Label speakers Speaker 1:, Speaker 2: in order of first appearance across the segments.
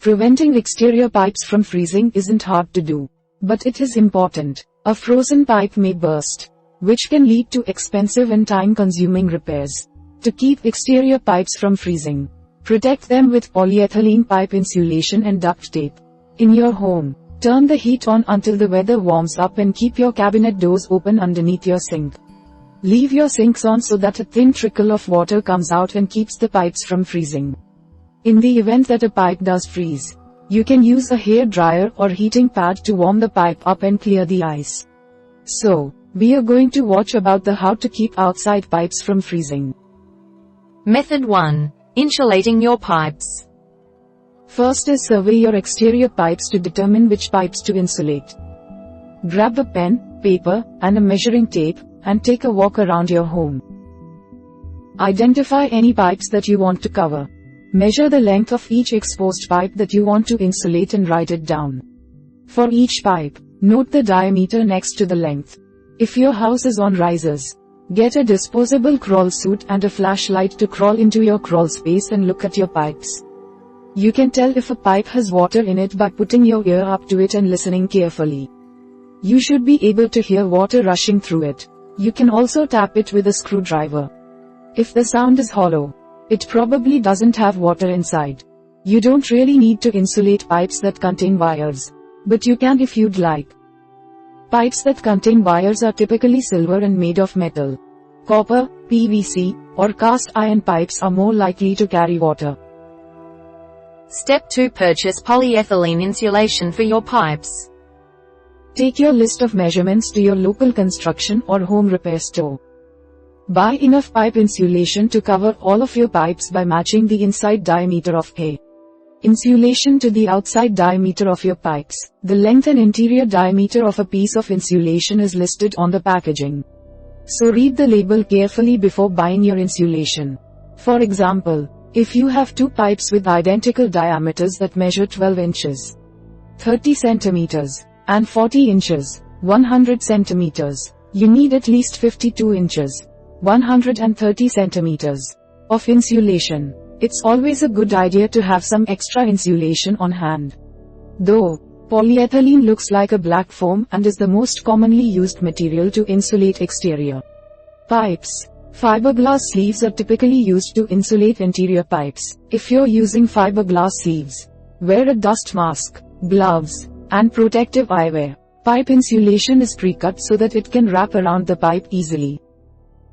Speaker 1: Preventing exterior pipes from freezing isn't hard to do, but it is important. A frozen pipe may burst, which can lead to expensive and time-consuming repairs. To keep exterior pipes from freezing, protect them with polyethylene pipe insulation and duct tape. In your home, turn the heat on until the weather warms up and keep your cabinet doors open underneath your sink. Leave your sinks on so that a thin trickle of water comes out and keeps the pipes from freezing. In the event that a pipe does freeze, you can use a hair dryer or heating pad to warm the pipe up and clear the ice. So, we are going to watch about the how to keep outside pipes from freezing.
Speaker 2: Method 1. Insulating your pipes.
Speaker 1: First is survey your exterior pipes to determine which pipes to insulate. Grab a pen, paper, and a measuring tape, and take a walk around your home. Identify any pipes that you want to cover. Measure the length of each exposed pipe that you want to insulate and write it down. For each pipe, note the diameter next to the length. If your house is on risers, get a disposable crawl suit and a flashlight to crawl into your crawl space and look at your pipes. You can tell if a pipe has water in it by putting your ear up to it and listening carefully. You should be able to hear water rushing through it. You can also tap it with a screwdriver. If the sound is hollow, it probably doesn't have water inside. You don't really need to insulate pipes that contain wires, but you can if you'd like. Pipes that contain wires are typically silver and made of metal. Copper, PVC, or cast iron pipes are more likely to carry water.
Speaker 2: Step 2. Purchase polyethylene insulation for your pipes.
Speaker 1: Take your list of measurements to your local construction or home repair store. Buy enough pipe insulation to cover all of your pipes by matching the inside diameter of A. Insulation to the outside diameter of your pipes. The length and interior diameter of a piece of insulation is listed on the packaging. So read the label carefully before buying your insulation. For example, if you have two pipes with identical diameters that measure 12 inches, 30 centimeters, and 40 inches, 100 centimeters, you need at least 52 inches, 130 centimeters, of insulation. It's always a good idea to have some extra insulation on hand. Though, polyethylene looks like a black foam and is the most commonly used material to insulate exterior pipes. Fiberglass sleeves are typically used to insulate interior pipes. If you're using fiberglass sleeves, wear a dust mask, gloves, and protective eyewear. Pipe insulation is pre-cut so that it can wrap around the pipe easily.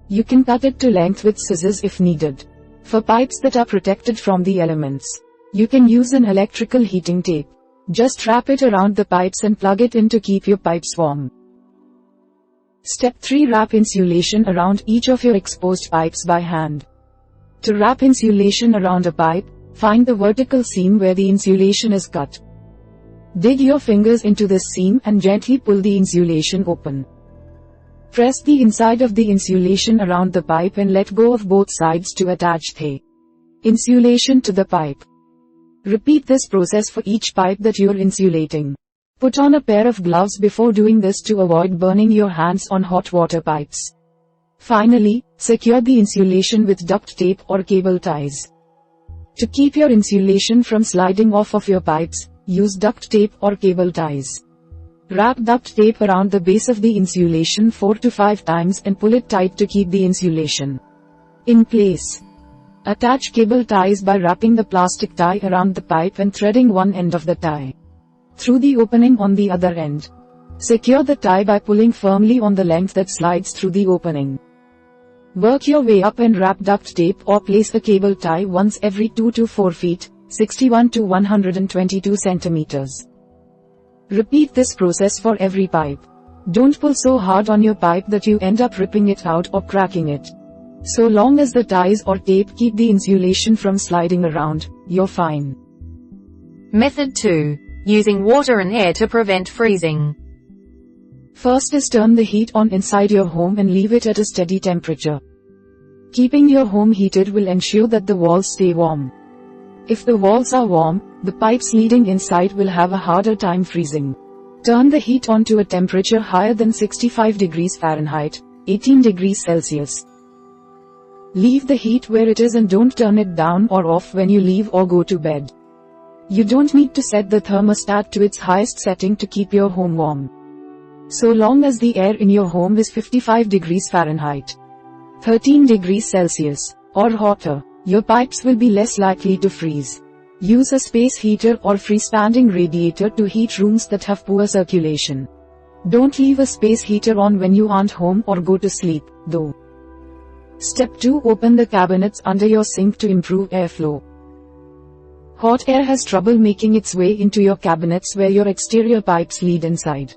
Speaker 1: You can cut it to length with scissors if needed. For pipes that are protected from the elements, you can use an electrical heating tape. Just wrap it around the pipes and plug it in to keep your pipes warm. Step 3. Wrap insulation around each of your exposed pipes by hand. To wrap insulation around a pipe, find the vertical seam where the insulation is cut. Dig your fingers into this seam and gently pull the insulation open. Press the inside of the insulation around the pipe and let go of both sides to attach the insulation to the pipe. Repeat this process for each pipe that you're insulating. Put on a pair of gloves before doing this to avoid burning your hands on hot water pipes. Finally, secure the insulation with duct tape or cable ties. To keep your insulation from sliding off of your pipes, use duct tape or cable ties. Wrap duct tape around the base of the insulation 4 to 5 times and pull it tight to keep the insulation in place. Attach cable ties by wrapping the plastic tie around the pipe and threading one end of the tie through the opening on the other end. Secure the tie by pulling firmly on the length that slides through the opening. Work your way up and wrap duct tape or place a cable tie once every 2 to 4 feet, 61 to 122 centimeters. Repeat this process for every pipe. Don't pull so hard on your pipe that you end up ripping it out or cracking it. So long as the ties or tape keep the insulation from sliding around, you're fine.
Speaker 2: Method 2. Using water and air to prevent freezing.
Speaker 1: First is turn the heat on inside your home and leave it at a steady temperature. Keeping your home heated will ensure that the walls stay warm. If the walls are warm, the pipes leading inside will have a harder time freezing. Turn the heat on to a temperature higher than 65 degrees Fahrenheit, 18 degrees Celsius. Leave the heat where it is and don't turn it down or off when you leave or go to bed. You don't need to set the thermostat to its highest setting to keep your home warm. So long as the air in your home is 55 degrees Fahrenheit, 13 degrees Celsius, or hotter, your pipes will be less likely to freeze. Use a space heater or freestanding radiator to heat rooms that have poor circulation. Don't leave a space heater on when you aren't home or go to sleep, though. Step 2. Open the cabinets under your sink to improve airflow. Hot air has trouble making its way into your cabinets where your exterior pipes lead inside.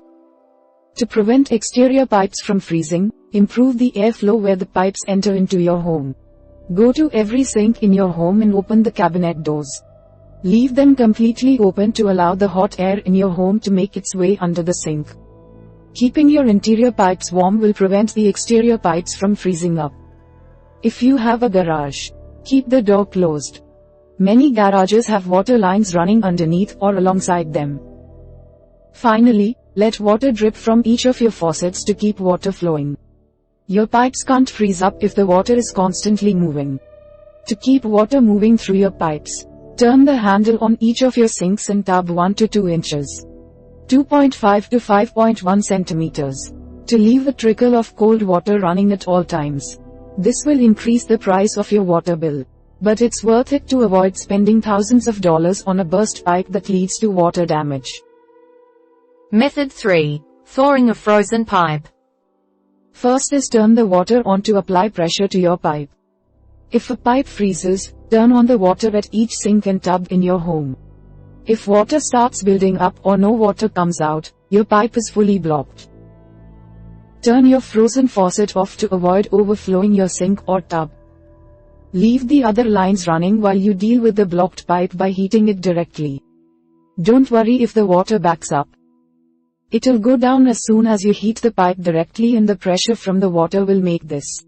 Speaker 1: To prevent exterior pipes from freezing, improve the airflow where the pipes enter into your home. Go to every sink in your home and open the cabinet doors. Leave them completely open to allow the hot air in your home to make its way under the sink. Keeping your interior pipes warm will prevent the exterior pipes from freezing up. If you have a garage, keep the door closed. Many garages have water lines running underneath or alongside them. Finally, let water drip from each of your faucets to keep water flowing. Your pipes can't freeze up if the water is constantly moving. To keep water moving through your pipes, turn the handle on each of your sinks and tub 1 to 2 inches, 2.5 to 5.1 centimeters, to leave a trickle of cold water running at all times. This will increase the price of your water bill, but it's worth it to avoid spending thousands of dollars on a burst pipe that leads to water damage.
Speaker 2: Method 3. Thawing a frozen pipe.
Speaker 1: First is turn the water on to apply pressure to your pipe. If a pipe freezes, turn on the water at each sink and tub in your home. If water starts building up or no water comes out, your pipe is fully blocked. Turn your frozen faucet off to avoid overflowing your sink or tub. Leave the other lines running while you deal with the blocked pipe by heating it directly. Don't worry if the water backs up. It'll go down as soon as you heat the pipe directly, and the pressure from the water will make this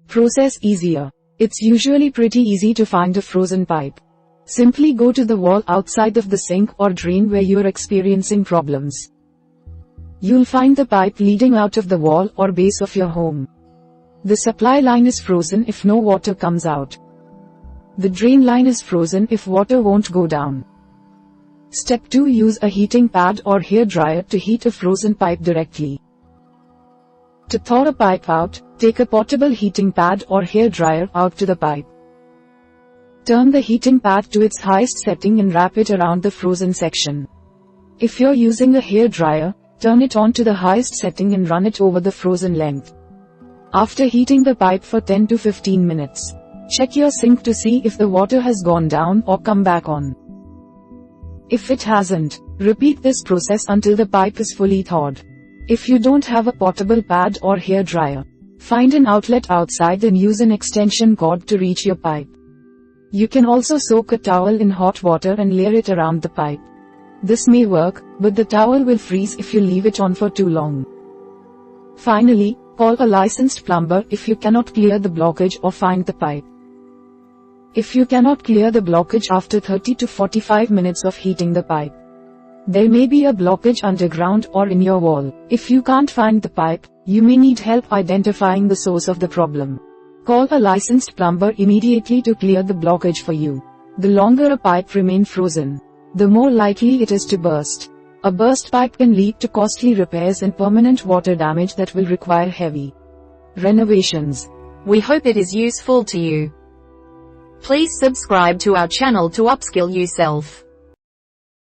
Speaker 1: process easier. It's usually pretty easy to find a frozen pipe. Simply go to the wall outside of the sink or drain where you're experiencing problems. You'll find the pipe leading out of the wall or base of your home. The supply line is frozen if no water comes out. The drain line is frozen if water won't go down. Step 2. Use a heating pad or hair dryer to heat a frozen pipe directly. To thaw a pipe out, take a portable heating pad or hair dryer out to the pipe. Turn the heating pad to its highest setting and wrap it around the frozen section. If you're using a hair dryer, turn it on to the highest setting and run it over the frozen length. After heating the pipe for 10 to 15 minutes, check your sink to see if the water has gone down or come back on. If it hasn't, repeat this process until the pipe is fully thawed. If you don't have a portable pad or hair dryer, find an outlet outside and use an extension cord to reach your pipe. You can also soak a towel in hot water and layer it around the pipe. This may work, but the towel will freeze if you leave it on for too long. Finally, call a licensed plumber if you cannot clear the blockage or find the pipe. If you cannot clear the blockage after 30 to 45 minutes of heating the pipe, there may be a blockage underground or in your wall. If you can't find the pipe, you may need help identifying the source of the problem. Call a licensed plumber immediately to clear the blockage for you. The longer a pipe remains frozen, the more likely it is to burst. A burst pipe can lead to costly repairs and permanent water damage that will require heavy renovations.
Speaker 2: We hope it is useful to you. Please subscribe to our channel to upskill yourself.